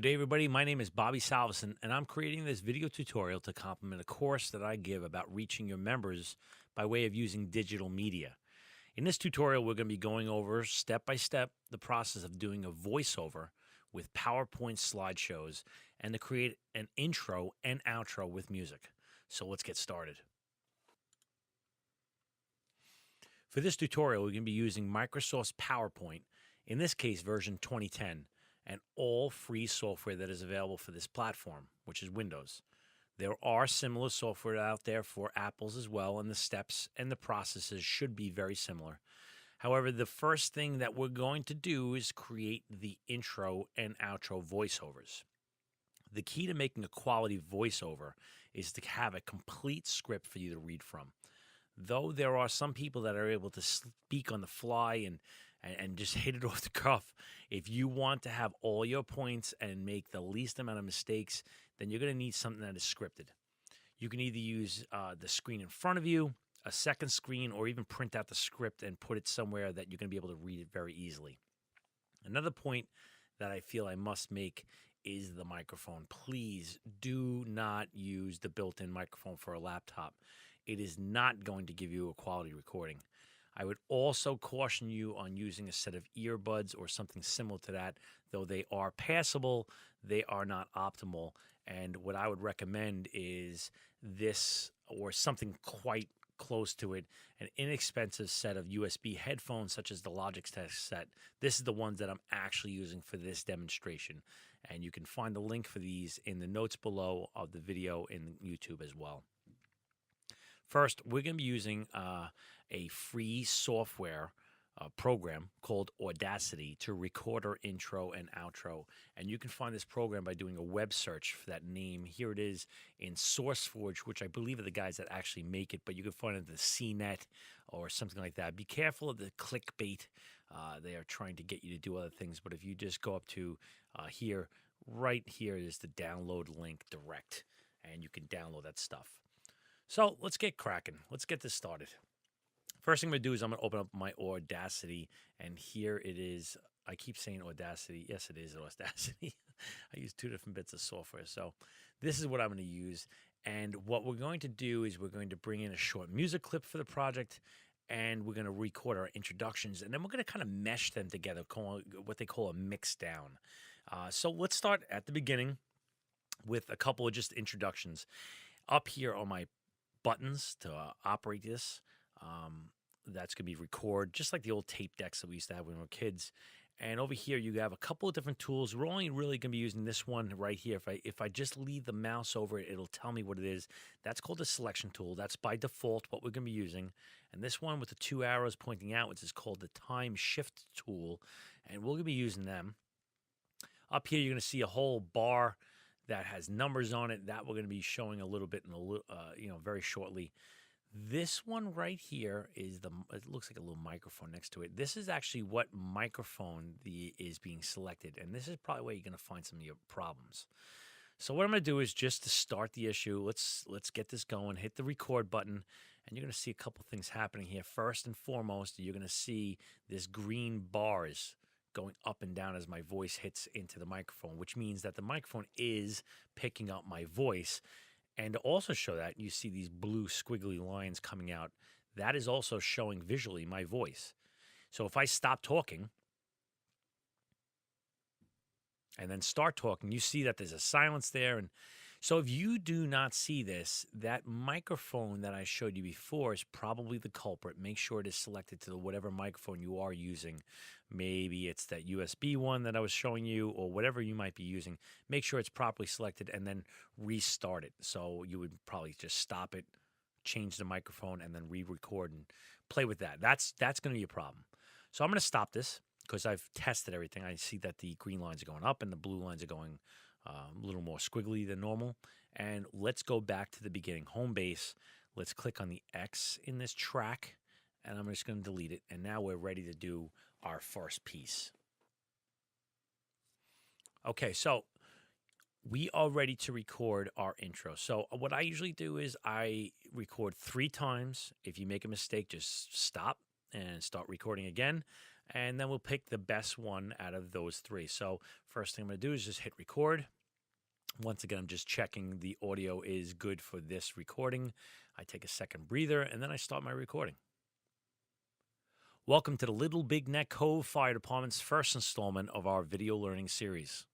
Good day, everybody. My name is Bobby Salveson, and I'm creating this video tutorial to complement a course that I give about reaching your members by way of using digital media. In this tutorial, we're going to be going over step by step the process of doing a voiceover with PowerPoint slideshows and to create an intro and outro with music. So let's get started. For this tutorial, we're going to be using Microsoft's PowerPoint, in this case version 2010, and all free software that is available for this platform, which is Windows. There are similar software out there for Apple's as well, and the steps and the processes should be very similar. However, the first thing that we're going to do is create the intro and outro voiceovers. The key to making a quality voiceover is to have a complete script for you to read from. Though there are some people that are able to speak on the fly and just hit it off the cuff, if you want to have all your points and make the least amount of mistakes, then you're going to need something that is scripted. You can either use the screen in front of you, a second screen, or even print out the script and put it somewhere that you're going to be able to read it very easily. Another point that I feel I must make is the microphone. Please do not use the built-in microphone for a laptop. It is not going to give you a quality recording. I would also caution you on using a set of earbuds or something similar to that. Though they are passable, they are not optimal. And what I would recommend is this or something quite close to it, an inexpensive set of USB headphones such as the Logitech set. This is the ones that I'm actually using for this demonstration. And you can find the link for these in the notes below of the video in YouTube as well. First, we're going to be using a free software program called Audacity to record our intro and outro. And you can find this program by doing a web search for that name. Here it is in SourceForge, which I believe are the guys that actually make it, but you can find it at the CNET or something like that. Be careful of the clickbait. They are trying to get you to do other things, but if you just go up to here, right here is the download link direct, and you can download that stuff. So let's get cracking. Let's get this started. First thing I'm going to do is I'm going to open up my Audacity, and here it is. I keep saying Audacity. Yes, it is Audacity. I use two different bits of software. So this is what I'm going to use. And what we're going to do is we're going to bring in a short music clip for the project, and we're going to record our introductions, and then we're going to kind of mesh them together, what they call a mix down. So let's start at the beginning with a couple of just introductions. Up here on my buttons to operate this. That's going to be record, just like the old tape decks that we used to have when we were kids. And over here, you have a couple of different tools. We're only really going to be using this one right here. If I just leave the mouse over it, it'll tell me what it is. That's called the selection tool. That's by default what we're going to be using. And this one with the two arrows pointing outwards is called the time shift tool. And we're going to be using them. Up here, you're going to see a whole bar that has numbers on it that we're going to be showing a little bit in very shortly. This one right here is it looks like a little microphone next to it. This is actually what microphone is being selected, and this is probably where you're going to find some of your problems. So what I'm going to do is just to start the issue, let's get this going. Hit the record button, and you're going to see a couple things happening here. First and foremost, you're going to see this green bars going up and down as my voice hits into the microphone, which means that the microphone is picking up my voice. And to also show that, you see these blue squiggly lines coming out. That is also showing visually my voice. So if I stop talking and then start talking, you see that there's a silence there. And so if you do not see this, that microphone that I showed you before is probably the culprit. Make sure it is selected to whatever microphone you are using. Maybe it's that USB one that I was showing you or whatever you might be using. Make sure it's properly selected and then restart it. So you would probably just stop it, change the microphone, and then re-record and play with that. That's going to be a problem. So I'm going to stop this because I've tested everything. I see that the green lines are going up and the blue lines are going a little more squiggly than normal. And let's go back to the beginning. Home base. Let's click on the X in this track, and I'm just going to delete it. And now we're ready to do our first piece. Okay, so we are ready to record our intro. So what I usually do is I record 3 times. If you make a mistake, just stop and start recording again. and then we'll pick the best one out of those three. So first thing I'm going to do is just hit record. Once again, I'm just checking the audio is good for this recording. I take a second breather, and then I start my recording. Welcome to the Little Big Neck Cove Fire Department's first installment of our video learning series.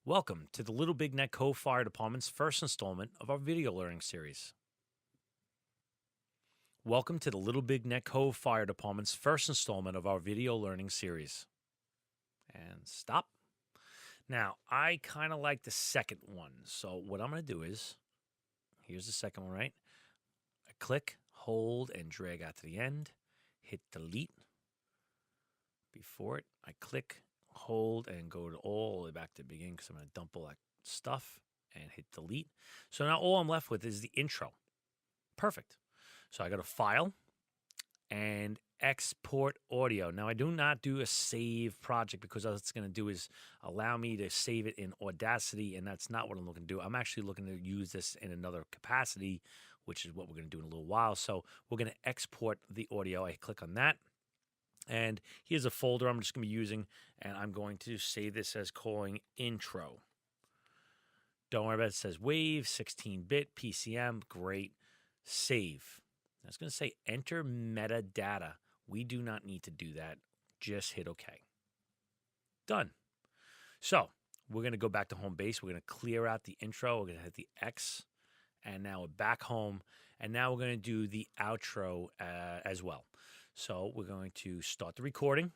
Welcome to the Little Big Neck Cove Fire Department's first installment of our video learning series. Welcome to the Little Big Neck Cove Fire Department's first installment of our video learning series. And stop. Now, I kind of like the second one. So what I'm going to do is, here's the second one, right? I click, hold, and drag out to the end. Hit delete. Before it, I click, hold, and go all the way back to the beginning because I'm going to dump all that stuff and hit delete. So now all I'm left with is the intro. Perfect. So I go to File and Export Audio. Now I do not do a save project because all it's going to do is allow me to save it in Audacity, and that's not what I'm looking to do. I'm actually looking to use this in another capacity, which is what we're going to do in a little while. So we're going to export the audio. I click on that. And here's a folder I'm just going to be using, and I'm going to save this as calling intro. Don't worry about it. It says WAV, 16-bit, PCM, great. Save. Now it's going to say enter metadata. We do not need to do that. Just hit OK. Done. So we're going to go back to home base. We're going to clear out the intro. We're going to hit the X, and now we're back home. And now we're going to do the outro as well. So we're going to start the recording.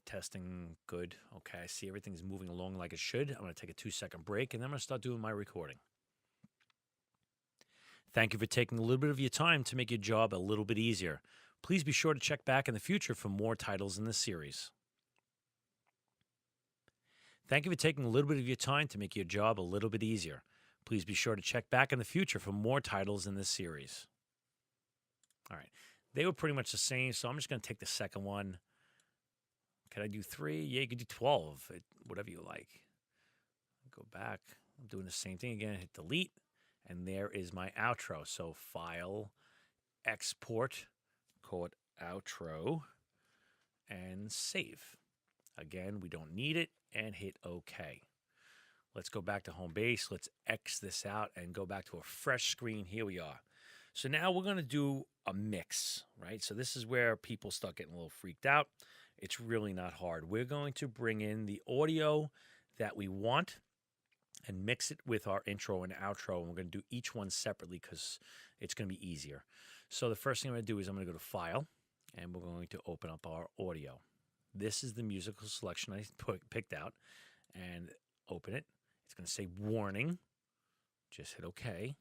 Testing good. Okay, I see everything's moving along like it should. I'm going to take a 2-second break, and then I'm going to start doing my recording. Thank you for taking a little bit of your time to make your job a little bit easier. Please be sure to check back in the future for more titles in this series. Thank you for taking a little bit of your time to make your job a little bit easier. Please be sure to check back in the future for more titles in this series. All right. They were pretty much the same, so I'm just going to take the second one. Can I do 3? Yeah, you can do 12, whatever you like. Go back. I'm doing the same thing again. Hit delete. And there is my outro. So File, Export, call it Outro, and Save. Again, we don't need it, and hit OK. Let's go back to home base. Let's X this out and go back to a fresh screen. Here we are. So now we're going to do a mix, right? So this is where people start getting a little freaked out. It's really not hard. We're going to bring in the audio that we want and mix it with our intro and outro, and we're going to do each one separately because it's going to be easier. So the first thing I'm going to do is I'm going to go to File, and we're going to open up our audio. This is the musical selection I picked out, and open it. It's going to say Warning. Just hit OK.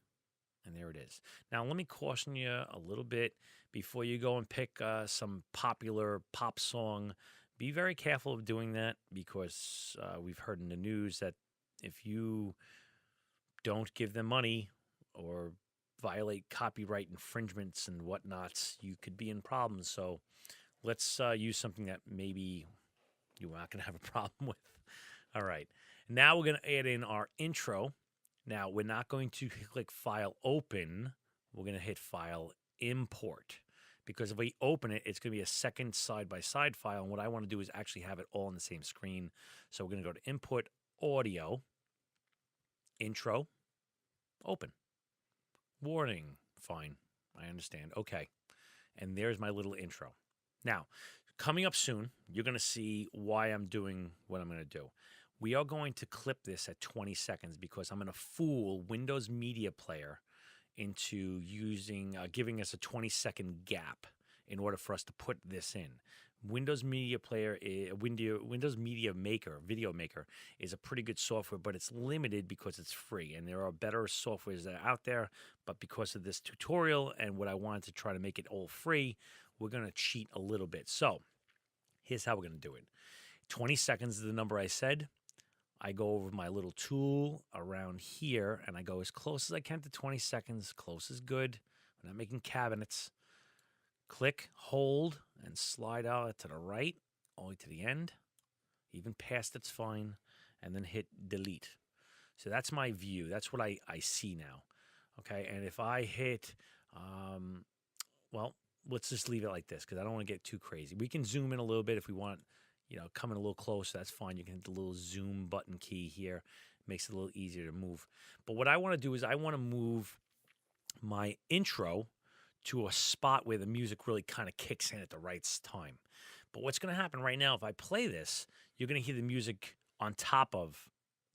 And there it is. Now, let me caution you a little bit before you go and pick some popular pop song. Be very careful of doing that because we've heard in the news that if you don't give them money or violate copyright infringements and whatnots, you could be in problems. So let's use something that maybe you're not going to have a problem with. All right. Now we're going to add in our intro. Now, we're not going to click File Open. We're going to hit File Import. Because if we open it, it's going to be a second side-by-side file. And what I want to do is actually have it all on the same screen. So we're going to go to Input, Audio, Intro, Open. Warning. Fine. I understand. Okay. And there's my little intro. Now, coming up soon, you're going to see why I'm doing what I'm going to do. We are going to clip this at 20 seconds because I'm going to fool Windows Media Player into giving us a 20-second gap in order for us to put this in. Windows Media Player, Windows Media Maker, Video Maker, is a pretty good software, but it's limited because it's free. And there are better softwares that are out there, but because of this tutorial and what I wanted to try to make it all free, we're going to cheat a little bit. So here's how we're going to do it. 20 seconds is the number I said. I go over my little tool around here, and I go as close as I can to 20 seconds. Close is good. We're not making cabinets. Click, hold, and slide out to the right, all the way to the end. Even past it's fine. And then hit delete. So that's my view. That's what I see now. Okay, and if I hit, well, let's just leave it like this because I don't want to get too crazy. We can zoom in a little bit if we want, come in a little closer. That's fine. You can hit the little zoom button key here. Makes it a little easier to move. But what I want to do is I want to move my intro to a spot where the music really kind of kicks in at the right time. But what's going to happen right now, if I play this, you're going to hear the music on top of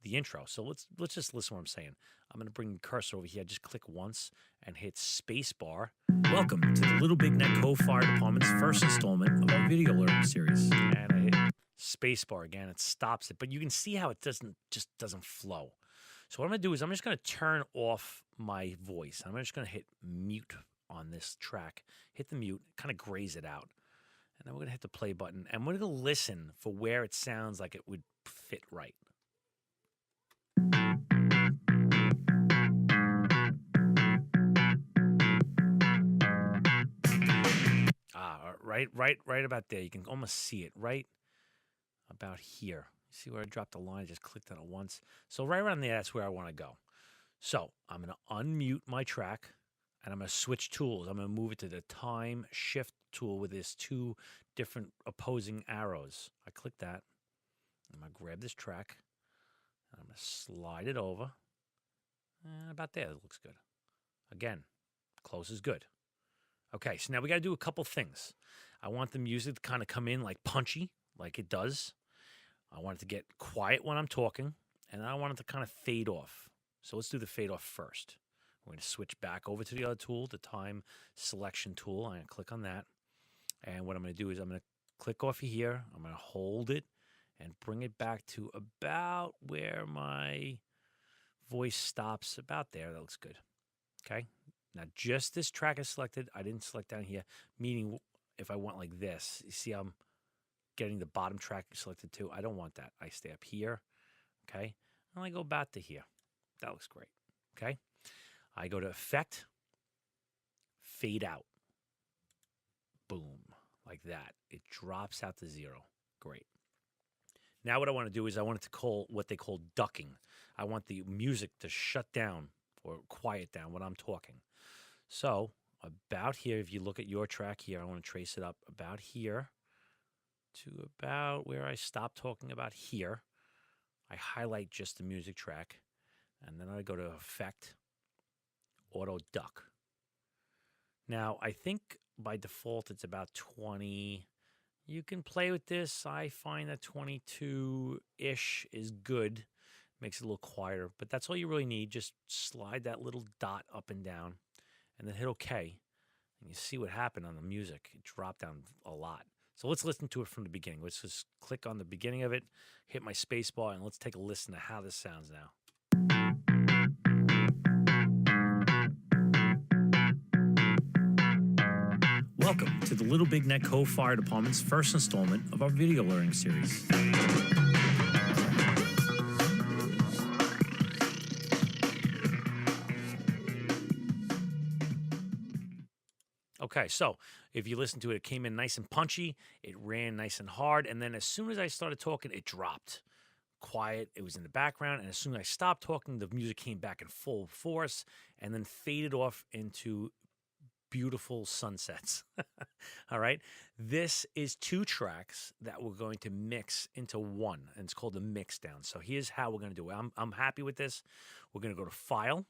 the intro. So let's just listen to what I'm saying. I'm going to bring the cursor over here. Just click once and hit space bar. Welcome to the Little Big Neck Cove Fire Department's first installment of our video learning series. And I hit space bar again. It stops it. But you can see how it doesn't flow. So what I'm going to do is I'm just going to turn off my voice. I'm just going to hit mute on this track. Hit the mute, kind of graze it out. And then we're going to hit the play button. And we're going to listen for where it sounds like it would fit right. Right about there. You can almost see it right about here. See where I dropped the line? I just clicked on it once. So right around there, that's where I want to go. So I'm going to unmute my track, and I'm going to switch tools. I'm going to move it to the time shift tool with these two different opposing arrows. I click that. I'm going to grab this track, and I'm going to slide it over. And about there, it looks good. Again, close is good. Okay, so now we got to do a couple things. I want the music to kind of come in like punchy, like it does. I want it to get quiet when I'm talking, and I want it to kind of fade off. So let's do the fade off first. We're going to switch back over to the other tool, the time selection tool. I'm going to click on that. And what I'm going to do is I'm going to click off of here. I'm going to hold it and bring it back to about where my voice stops, about there. That looks good. Okay. Now, just this track is selected. I didn't select down here, meaning if I went like this, you see I'm getting the bottom track selected too. I don't want that. I stay up here, okay? And I go back to here. That looks great, okay? I go to Effect, Fade Out. Boom, like that. It drops out to 0. Great. Now what I want to do is I want it to call what they call ducking. I want the music to shut down or quiet down when I'm talking. So about here, if you look at your track here, I want to trace it up about here to about where I stop talking about here. I highlight just the music track, and then I go to Effect, Auto Duck. Now, I think by default it's about 20. You can play with this. I find that 22-ish is good. Makes it a little quieter, but that's all you really need. Just slide that little dot up and down, and then hit OK. And you see what happened on the music. It dropped down a lot. So let's listen to it from the beginning. Let's just click on the beginning of it, hit my space bar, and let's take a listen to how this sounds now. Welcome to the Little Big Neck Cove Fire Department's first installment of our video learning series. Okay, so if you listen to it, it came in nice and punchy, it ran nice and hard, and then as soon as I started talking, it dropped. Quiet, it was in the background, and as soon as I stopped talking, the music came back in full force and then faded off into beautiful sunsets. All right, this is 2 tracks that we're going to mix into one, and it's called a mix down. So here's how we're going to do it. I'm happy with this. We're going to go to File,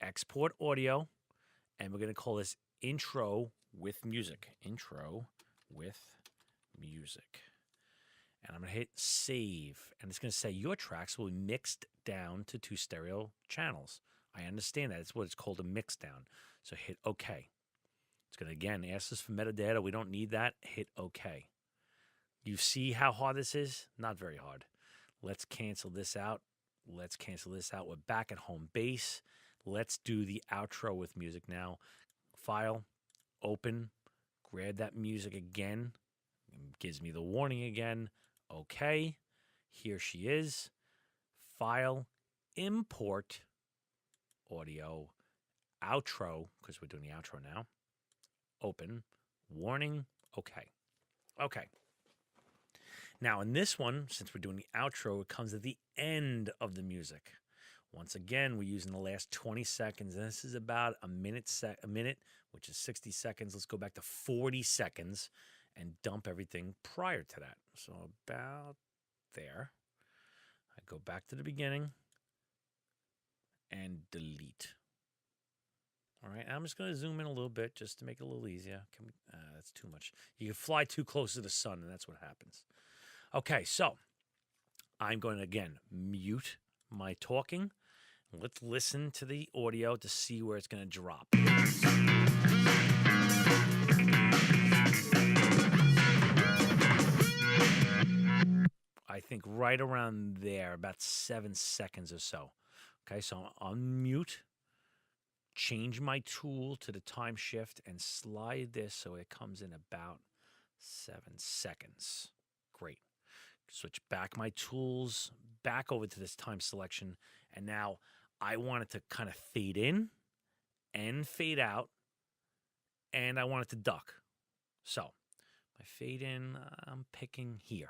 Export Audio, and we're going to call this Intro with Music. Intro with Music. And I'm going to hit Save. And it's going to say your tracks will be mixed down to 2 stereo channels. I understand that. It's what it's called, a mix down. So hit OK. It's going to, again, ask us for metadata. We don't need that. Hit OK. You see how hard this is? Not very hard. Let's cancel this out. Let's cancel this out. We're back at home base. Let's do the outro with music now. File, open, grab that music again. It gives me the warning again. Okay, here she is. File, import, audio, outro, because we're doing the outro now. Open, warning, okay. Okay. Now in this one, since we're doing the outro, it comes at the end of the music. Once again, we're using the last 20 seconds, and this is about a minute, which is 60 seconds. Let's go back to 40 seconds and dump everything prior to that. So about there. I go back to the beginning and delete. All right, I'm just going to zoom in a little bit just to make it a little easier. That's too much. You can fly too close to the sun, and that's what happens. Okay, so I'm going to, again, mute my talking. Let's listen to the audio to see where it's going to drop. I think right around there, about 7 seconds or so. Okay, so I'll unmute, change my tool to the time shift, and slide this so it comes in about 7 seconds. Great. Switch back my tools, back over to this time selection, and now I want it to kind of fade in and fade out, and I want it to duck. So my fade in, I'm picking here.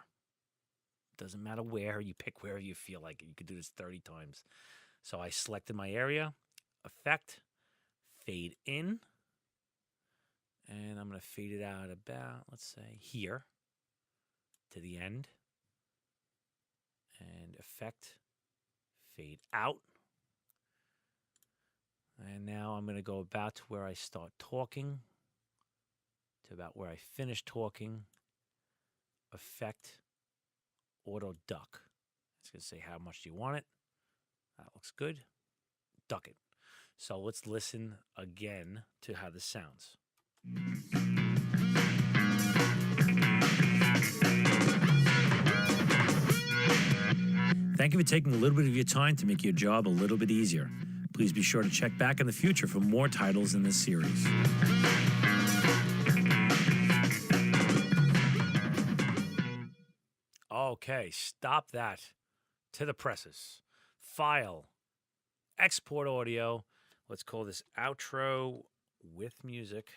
Doesn't matter where, you pick wherever you feel like it. You could do this 30 times. So I selected my area, effect, fade in, and I'm going to fade it out about, let's say, here to the end, and effect, fade out. And now I'm going to go about to where I start talking, to about where I finish talking, effect, auto duck. It's going to say how much do you want it. That looks good. Duck it. So let's listen again to how this sounds. Thank you for taking a little bit of your time to make your job a little bit easier. Please be sure to check back in the future for more titles in this series. Okay, stop that to the presses. File, export audio. Let's call this outro with music.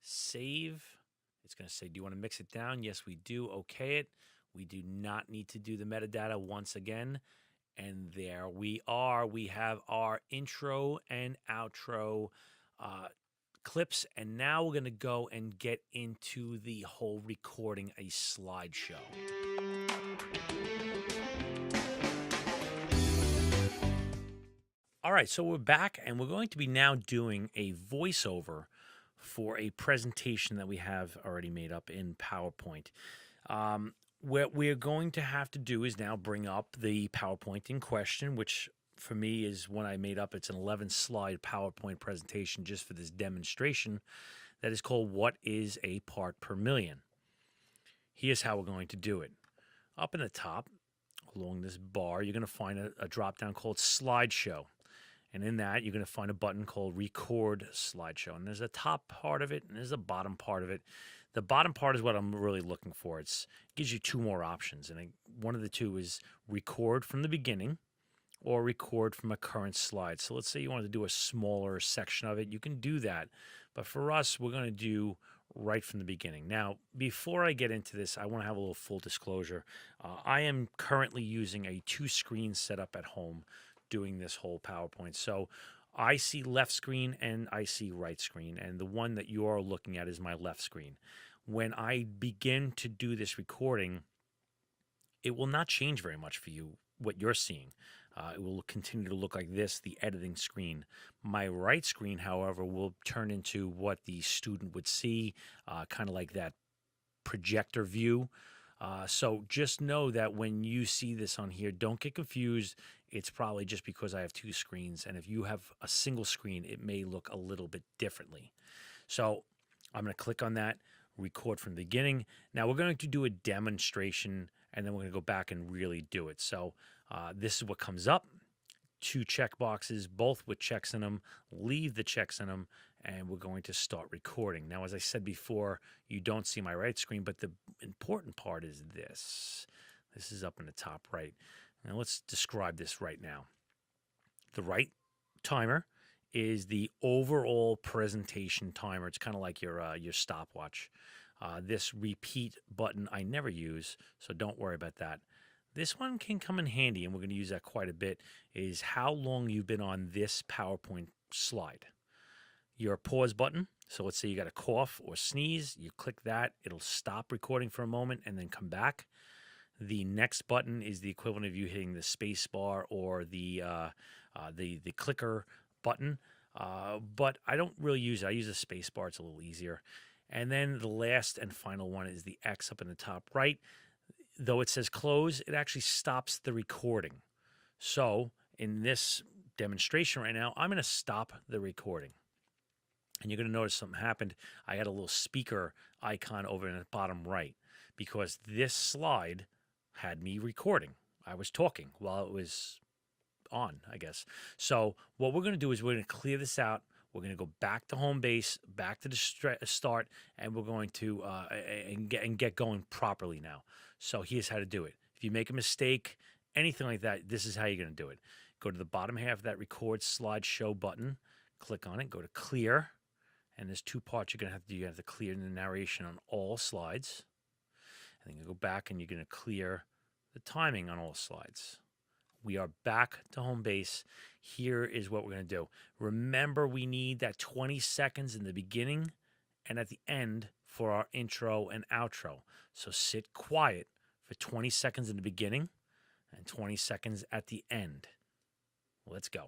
Save. It's going to say, do you want to mix it down? Yes, we do. Okay it. We do not need to do the metadata once again. And there we are. We have our intro and outro clips. And now we're going to go and get into the whole recording a slideshow. All right, so we're back, and we're going to be now doing a voiceover for a presentation that we have already made up in PowerPoint. What we're going to have to do is now bring up the PowerPoint in question, which for me is one I made up. It's an 11-slide PowerPoint presentation just for this demonstration that is called What is a Part Per Million? Here's how we're going to do it. Up in the top, along this bar, you're going to find a drop-down called Slideshow. And in that, you're going to find a button called Record Slideshow. And there's a top part of it, and there's a bottom part of it. The bottom part is what I'm really looking for. It gives you two more options. And one of the two is record from the beginning or record from a current slide. So let's say you want to do a smaller section of it. You can do that. But for us, we're going to do right from the beginning. Now, before I get into this, I want to have a little full disclosure. I am currently using a 2-screen setup at home doing this whole PowerPoint. So I see left screen and I see right screen, and the one that you are looking at is my left screen. When I begin to do this recording, it will not change very much for you, what you're seeing. It will continue to look like this, the editing screen. My right screen, however, will turn into what the student would see, kind of like that projector view. So just know that when you see this on here, don't get confused. It's probably just because I have 2 screens. And if you have a single screen, it may look a little bit differently. So I'm going to click on that, record from the beginning. Now we're going to do a demonstration, and then we're going to go back and really do it. So this is what comes up. 2 check boxes, both with checks in them. Leave the checks in them, and we're going to start recording. Now, as I said before, you don't see my right screen, but the important part is this. This is up in the top right. Now, let's describe this right now. The right timer is the overall presentation timer. It's kind of like your stopwatch. This repeat button I never use, so don't worry about that. This one can come in handy, and we're going to use that quite a bit, is how long you've been on this PowerPoint slide. Your pause button. So let's say you got a cough or sneeze. You click that. It'll stop recording for a moment and then come back. The next button is the equivalent of you hitting the space bar or the clicker button. But I don't really use it. I use the space bar. It's a little easier. And then the last and final one is the X up in the top right. Though it says close, it actually stops the recording. So in this demonstration right now, I'm going to stop the recording. And you're going to notice something happened. I had a little speaker icon over in the bottom right because this slide had me recording. I was talking while it was on, I guess. So what we're going to do is we're going to clear this out. We're going to go back to home base, back to the start, and we're going to get going properly now. So here's how to do it. If you make a mistake, anything like that, this is how you're going to do it. Go to the bottom half of that record slideshow button, click on it, go to clear, and there's two parts you're going to have to do. You have to clear the narration on all slides, and then you go back and you're going to clear the timing on all slides. We are back to home base. Here is what we're going to do. Remember, we need that 20 seconds in the beginning and at the end for our intro and outro. So sit quiet for 20 seconds in the beginning and 20 seconds at the end. Let's go.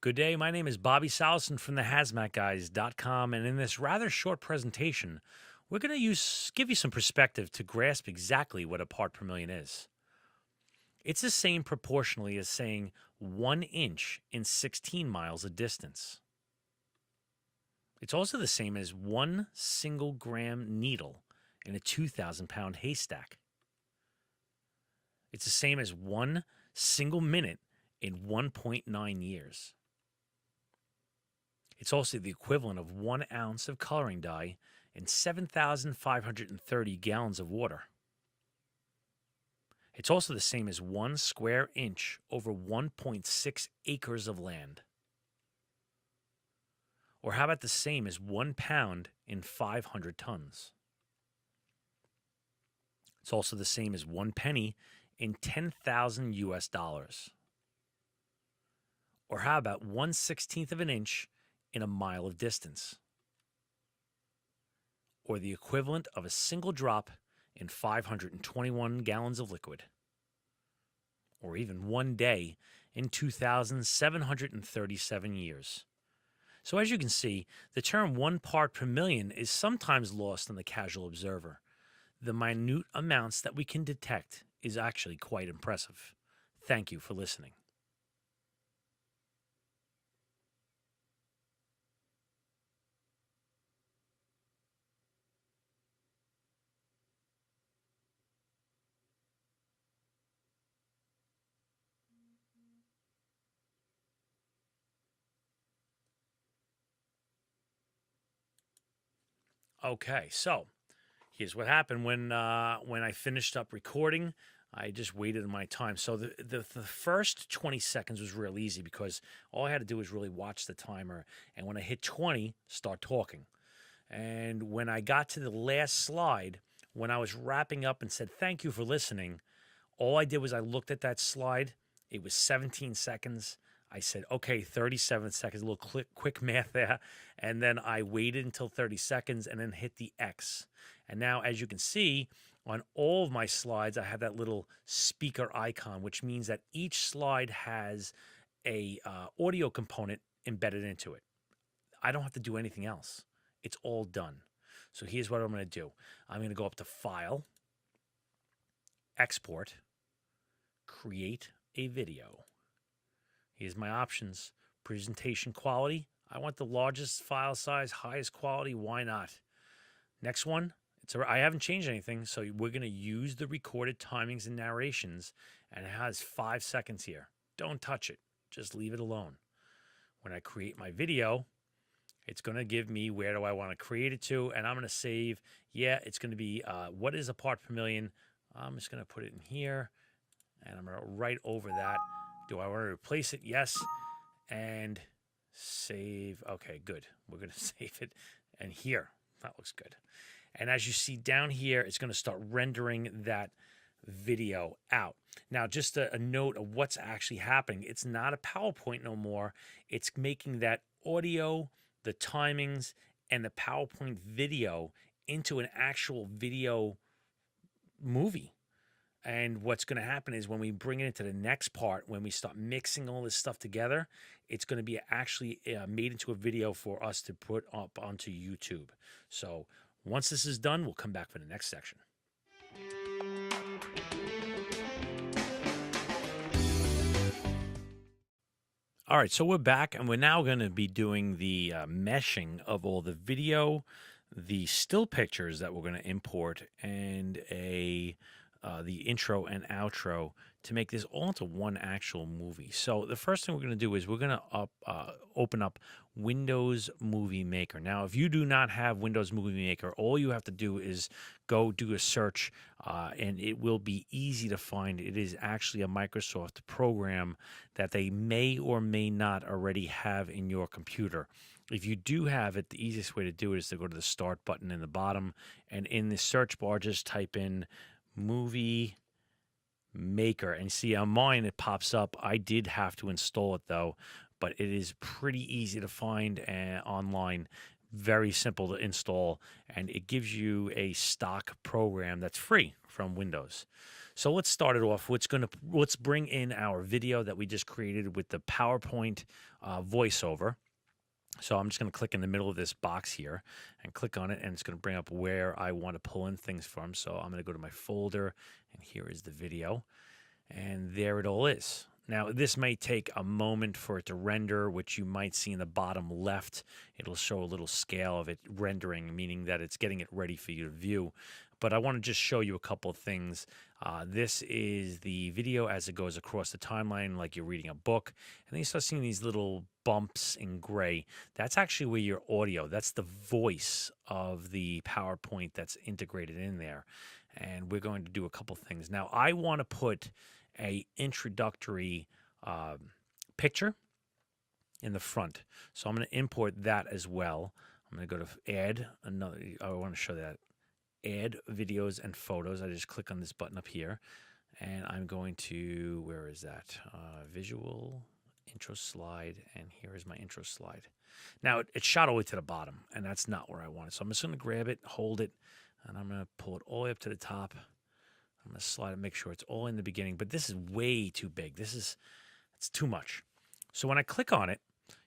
Good day. My name is Bobby Salison from the HazmatGuys.com, and in this rather short presentation, we're going to give you some perspective to grasp exactly what a part per million is. It's the same proportionally as saying 1 inch in 16 miles of distance. It's also the same as 1 single gram needle in a 2,000-pound haystack. It's the same as 1 single minute in 1.9 years. It's also the equivalent of 1 ounce of coloring dye in 7,530 gallons of water. It's also the same as 1 square inch over 1.6 acres of land. Or how about the same as 1 pound in 500 tons? It's also the same as 1 penny in 10,000 US dollars. Or how about 1/16 of an inch in a mile of distance? Or the equivalent of a single drop in 521 gallons of liquid? Or even 1 day in 2,737 years? So as you can see, the term 1 part per million is sometimes lost on the casual observer. The minute amounts that we can detect is actually quite impressive. Thank you for listening. Okay, so here's what happened when I finished up recording. I just waited my time. So the first 20 seconds was real easy because all I had to do was really watch the timer. And when I hit 20, start talking. And when I got to the last slide, when I was wrapping up and said, thank you for listening, all I did was I looked at that slide. It was 17 seconds. I said, okay, 37 seconds, a little quick math there. And then I waited until 30 seconds and then hit the X. And now, as you can see, on all of my slides, I have that little speaker icon, which means that each slide has a audio component embedded into it. I don't have to do anything else. It's all done. So here's what I'm going to do. I'm going to go up to File, Export, Create a Video. Here's my options. Presentation quality. I want the largest file size, highest quality. Why not? Next one. I haven't changed anything, so we're going to use the recorded timings and narrations, and it has 5 seconds here. Don't touch it. Just leave it alone. When I create my video, it's going to give me where do I want to create it to, and I'm going to save. Yeah, it's going to be what is a part per million. I'm just going to put it in here, and I'm going to write over that. Do I want to replace it? Yes. And save. Okay, good. We're going to save it. And here, that looks good. And as you see down here, it's going to start rendering that video out. Now, just a note of what's actually happening. It's not a PowerPoint no more. It's making that audio, the timings, and the PowerPoint video into an actual video movie. And what's going to happen is when we bring it into the next part, when we start mixing all this stuff together, it's going to be actually made into a video for us to put up onto YouTube. So once this is done, we'll come back for the next section. All right, so we're back, and we're now going to be doing the meshing of all the video, the still pictures that we're going to import, and the intro and outro to make this all into one actual movie. So the first thing we're going to do is we're going to open up Windows Movie Maker. Now, if you do not have Windows Movie Maker, all you have to do is go do a search, and it will be easy to find. It is actually a Microsoft program that they may or may not already have in your computer. If you do have it, the easiest way to do it is to go to the Start button in the bottom, and in the search bar, just type in Movie Maker, and see on mine it pops up. I did have to install it though, but it is pretty easy to find online, very simple to install, and it gives you a stock program that's free from Windows. So let's start it off. Let's bring in our video that we just created with the PowerPoint voiceover. So I'm just going to click in the middle of this box here and click on it, and it's going to bring up where I want to pull in things from. So I'm going to go to my folder, and here is the video, and there it all is. Now, this may take a moment for it to render, which you might see in the bottom left. It'll show a little scale of it rendering, meaning that it's getting it ready for you to view. But I want to just show you a couple of things. This is the video as it goes across the timeline like you're reading a book. And then you start seeing these little bumps in gray. That's actually where your audio, that's the voice of the PowerPoint that's integrated in there. And we're going to do a couple things. Now, I want to put a introductory picture in the front. So I'm going to import that as well. I'm going to go to add another. I want to show that. Add videos and photos. I just click on this button up here, and I'm going to, where is that? Visual, intro slide, and here is my intro slide. Now, it shot all the way to the bottom, and that's not where I want it. So I'm just going to grab it, hold it, and I'm going to pull it all the way up to the top. I'm going to slide it, make sure it's all in the beginning, but this is way too big. It's too much. So when I click on it,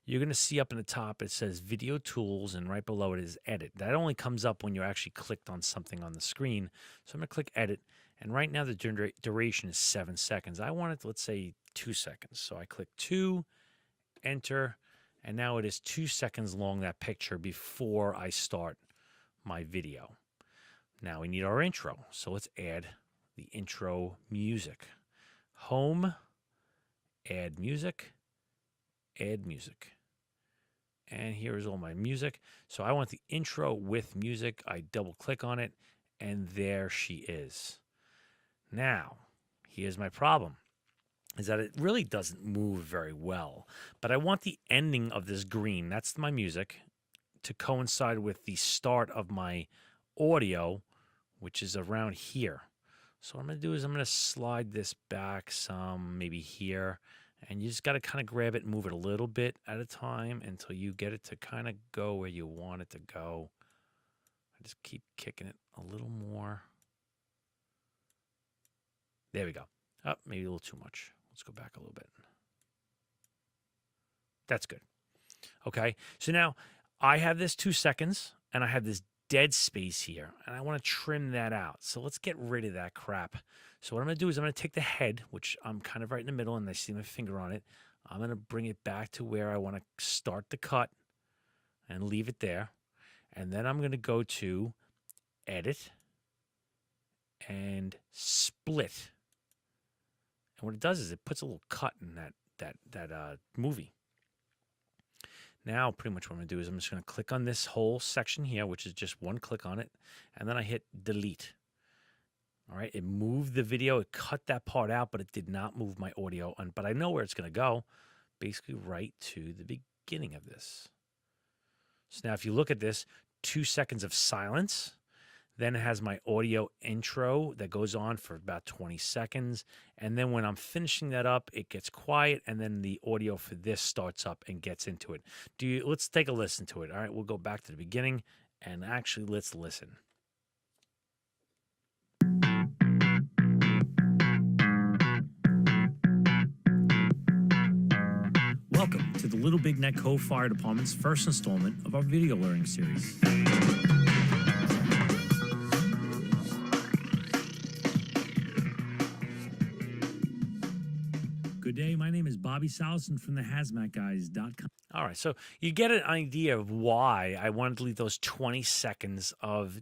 you're going to see up in the top, it says Video Tools, and right below it is Edit. That only comes up when you actually clicked on something on the screen. So I'm going to click Edit, and right now the duration is 7 seconds. I want it, let's say, 2 seconds. So I click 2, Enter, and now it is 2 seconds long, that picture, before I start my video. Now we need our intro, so let's add the intro music. Home, add music, add music. And here is all my music. So I want the intro with music. I double click on it, and there she is. Now, here's my problem, is that it really doesn't move very well. But I want the ending of this green, that's my music, to coincide with the start of my audio, which is around here. So what I'm going to do is I'm going to slide this back some, maybe here. And you just got to kind of grab it and move it a little bit at a time until you get it to kind of go where you want it to go. I just keep kicking it a little more. There we go. Oh, maybe a little too much. Let's go back a little bit. That's good. Okay, so now I have this 2 seconds, and I have this dead space here, and I want to trim that out. So let's get rid of that crap. So what I'm going to do is I'm going to take the head, which I'm kind of right in the middle, and I see my finger on it. I'm going to bring it back to where I want to start the cut and leave it there. And then I'm going to go to Edit and Split. And what it does is it puts a little cut in that movie. Now, pretty much what I'm going to do is I'm just going to click on this whole section here, which is just one click on it, and then I hit delete. All right, it moved the video, it cut that part out, but it did not move my audio. But I know where it's going to go, basically right to the beginning of this. So now if you look at this, 2 seconds of silence. Then it has my audio intro that goes on for about 20 seconds. And then when I'm finishing that up, it gets quiet. And then the audio for this starts up and gets into it. Let's take a listen to it. All right, we'll go back to the beginning and actually let's listen. Welcome to the Little Big Neck Cove Fire Department's first installment of our video learning series. Good day, my name is Bobby Salison from the HazmatGuys.com. All right, so you get an idea of why I wanted to leave those 20 seconds of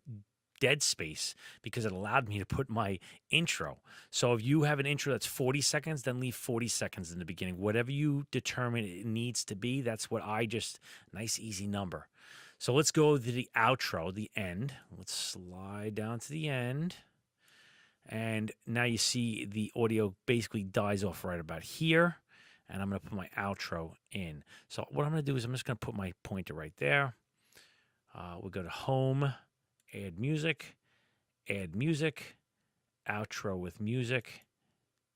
dead space, because it allowed me to put my intro. So if you have an intro that's 40 seconds, then leave 40 seconds in the beginning. Whatever you determine it needs to be, that's what nice easy number. So let's go to the outro, the end. Let's slide down to the end. And now you see the audio basically dies off right about here. And I'm going to put my outro in. So what I'm going to do is I'm just going to put my pointer right there. We'll go to home, add music, outro with music.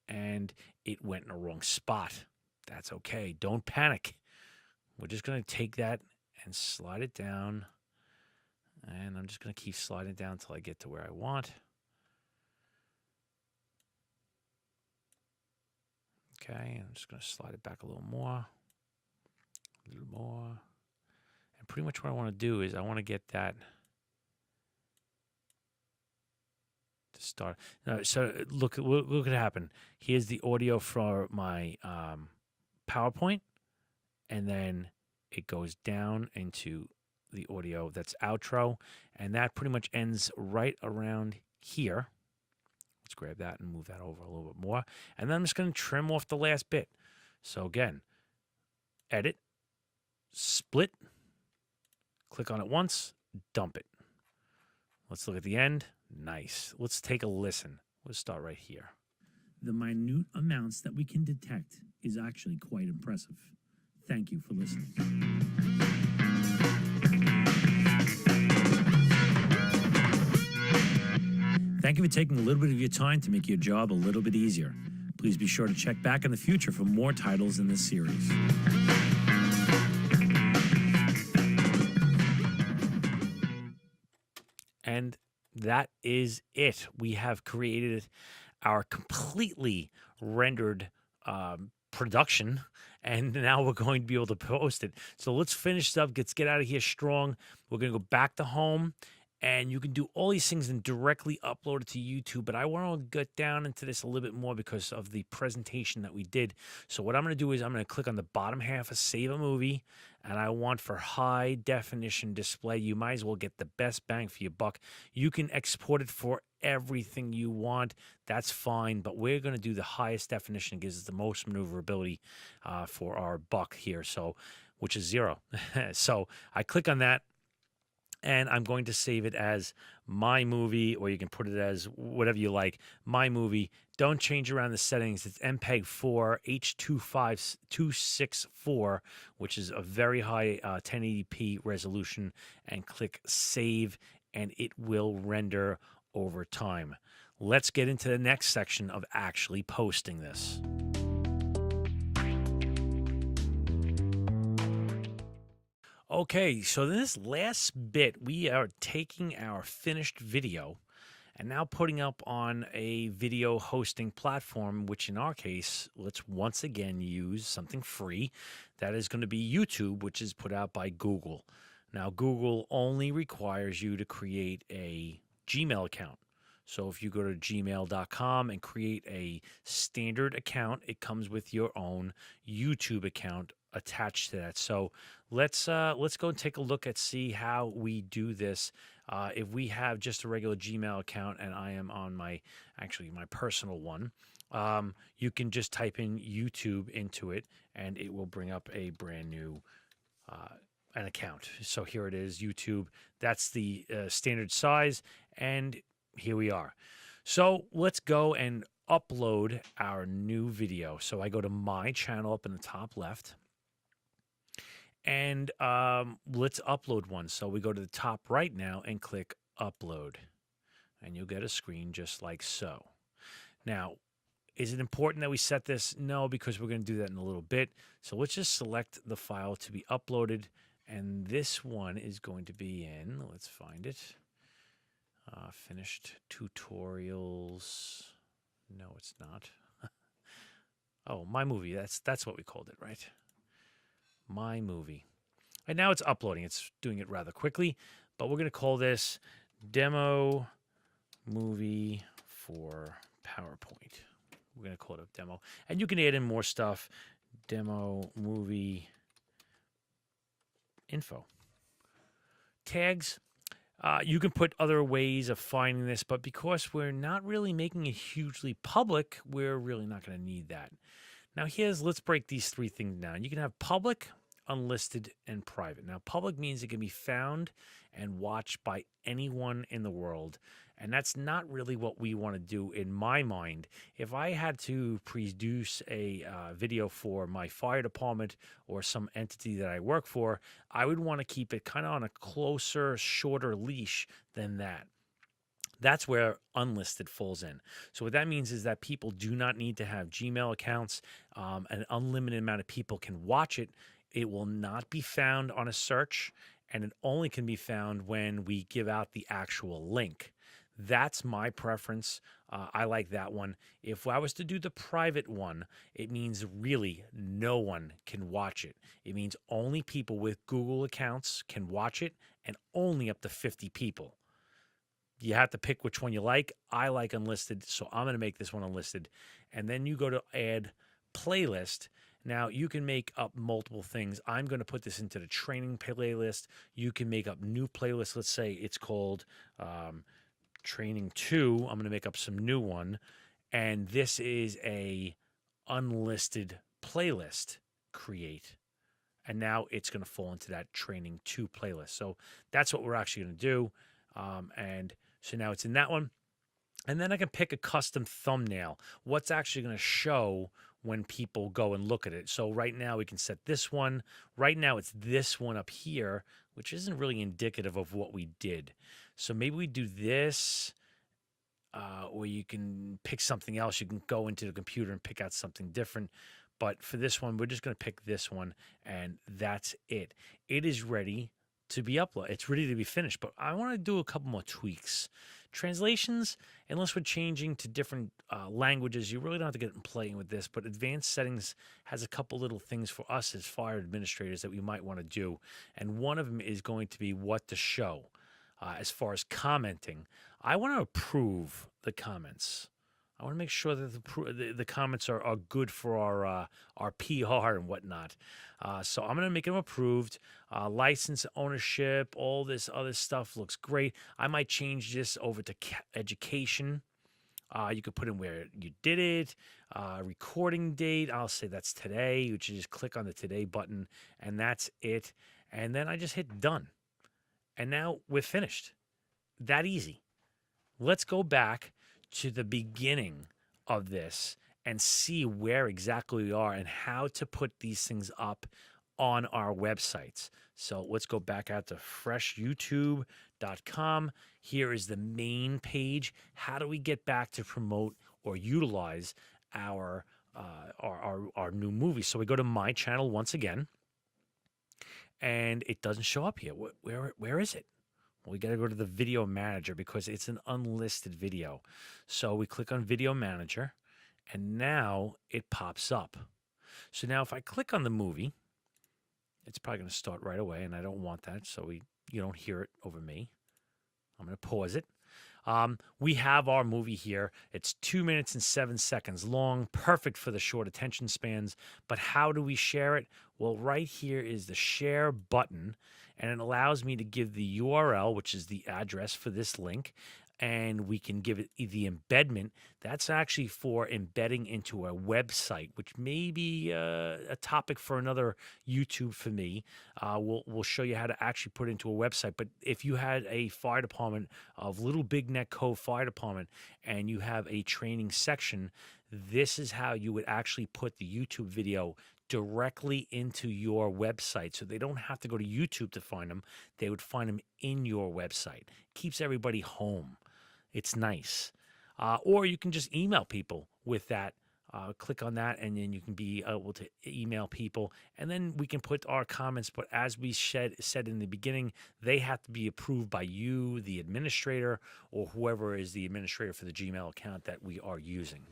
And it went in the wrong spot. That's okay. Don't panic. We're just going to take that and slide it down. And I'm just going to keep sliding down until I get to where I want. Okay, I'm just going to slide it back a little more. And pretty much what I want to do is I want to get that to start. So look what happened. Here's the audio for my PowerPoint, and then it goes down into the audio that's outro, and that pretty much ends right around here. Let's grab that and move that over a little bit more. And then I'm just going to trim off the last bit. So again, edit, split, click on it once, dump it. Let's look at the end. Nice. Let's take a listen. Let's start right here. The minute amounts that we can detect is actually quite impressive. Thank you for listening. Thank you for taking a little bit of your time to make your job a little bit easier. Please be sure to check back in the future for more titles in this series. And that is it. We have created our completely rendered production, and now we're going to be able to post it. So let's finish up. Let's get out of here strong. We're going to go back to home. And you can do all these things and directly upload it to YouTube. But I want to get down into this a little bit more because of the presentation that we did. So what I'm going to do is I'm going to click on the bottom half of Save a Movie. And I want for high definition display. You might as well get the best bang for your buck. You can export it for everything you want. That's fine. But we're going to do the highest definition. It gives us the most maneuverability for our buck here. So, which is 0. So I click on that. And I'm going to save it as my movie, or you can put it as whatever you like. My movie. Don't change around the settings. It's MPEG-4 H.264, which is a very high 1080p resolution. And click Save, and it will render over time. Let's get into the next section of actually posting this. Okay, so this last bit, we are taking our finished video and now putting up on a video hosting platform, which in our case, let's once again use something free. That is going to be YouTube, which is put out by Google. Now, Google only requires you to create a Gmail account. So if you go to gmail.com and create a standard account, it comes with your own YouTube account attached to that. So let's go and take a look at see how we do this. If we have just a regular Gmail account and I am on my personal one, You can just type in YouTube into it, and it will bring up a brand new an account. So here it is, YouTube. That's the standard size, and here we are. So let's go and upload our new video. So I go to my channel up in the top left, and let's upload one. So we go to the top right now and click upload, and you'll get a screen just like so. Now, is it important that we set this? No, because we're going to do that in a little bit. So let's just select the file to be uploaded. And this one is going to be in, let's find it, finished tutorials. No, it's not. Oh, my movie. That's what we called it, right? My movie. And now it's uploading. It's doing it rather quickly. But we're going to call this demo movie for PowerPoint. We're going to call it a demo. And you can add in more stuff. Demo movie info. Tags. You can put other ways of finding this, but because we're not really making it hugely public, we're really not going to need that. Now let's break these three things down. You can have public, unlisted, and private. Now, public means it can be found and watched by anyone in the world. And that's not really what we want to do in my mind. If I had to produce a video for my fire department or some entity that I work for, I would want to keep it kind of on a closer, shorter leash than that. That's where unlisted falls in. So what that means is that people do not need to have Gmail accounts. An unlimited amount of people can watch it. It will not be found on a search, and it only can be found when we give out the actual link. That's my preference. I like that one. If I was to do the private one, it means really no one can watch it. It means only people with Google accounts can watch it, and only up to 50 people. You have to pick which one you like. I like unlisted, so I'm going to make this one unlisted. And then you go to add playlist. Now, you can make up multiple things. I'm going to put this into the training playlist. You can make up new playlists. Let's say it's called Training 2. I'm going to make up some new one. And this is a unlisted playlist. Create. And now it's going to fall into that Training 2 playlist. So that's what we're actually going to do. And so now it's in that one. And then I can pick a custom thumbnail. What's actually going to show when people go and look at it. So right now we can set this one. Right now it's this one up here, which isn't really indicative of what we did. So maybe we do this, or you can pick something else. You can go into the computer and pick out something different. But for this one, we're just going to pick this one, and that's it. It is ready to be uploaded. It's ready to be finished, but I want to do a couple more tweaks. Translations, unless we're changing to different languages, you really don't have to get playing with this, but advanced settings has a couple little things for us as fire administrators that we might want to do. And one of them is going to be what to show. As far as commenting, I want to approve the comments. I want to make sure that the comments are good for our PR and whatnot. So I'm going to make them approved. License, ownership, all this other stuff looks great. I might change this over to education. You could put in where you did it, recording date. I'll say that's today. You just click on the today button, and that's it. And then I just hit done. And now we're finished. That easy. Let's go back to the beginning of this and see where exactly we are and how to put these things up on our websites. So let's go back out to freshyoutube.com. Here is the main page. How do we get back to promote or utilize our new movie? So we go to my channel once again, and it doesn't show up here. Where is it? Well, we got to go to the video manager because it's an unlisted video. So we click on video manager, and now it pops up. So now if I click on the movie, it's probably going to start right away, and I don't want that, so you don't hear it over me. I'm going to pause it. We have our movie here. It's 2 minutes and 7 seconds long, perfect for the short attention spans. But how do we share it? Well, right here is the share button, and it allows me to give the URL, which is the address for this link, and we can give it the embedment. That's actually for embedding into a website, which may be a topic for another YouTube for me. We'll show you how to actually put it into a website. But if you had a fire department of Little Big Neck Cove Fire Department and you have a training section, this is how you would actually put the YouTube video directly into your website, so they don't have to go to YouTube to find them. They would find them in your website. Keeps everybody home. It's nice. Or you can just email people with that. Click on that, and then you can be able to email people, and then we can put our comments. But as we said in the beginning, they have to be approved by you, the administrator, or whoever is the administrator for the Gmail account that we are using.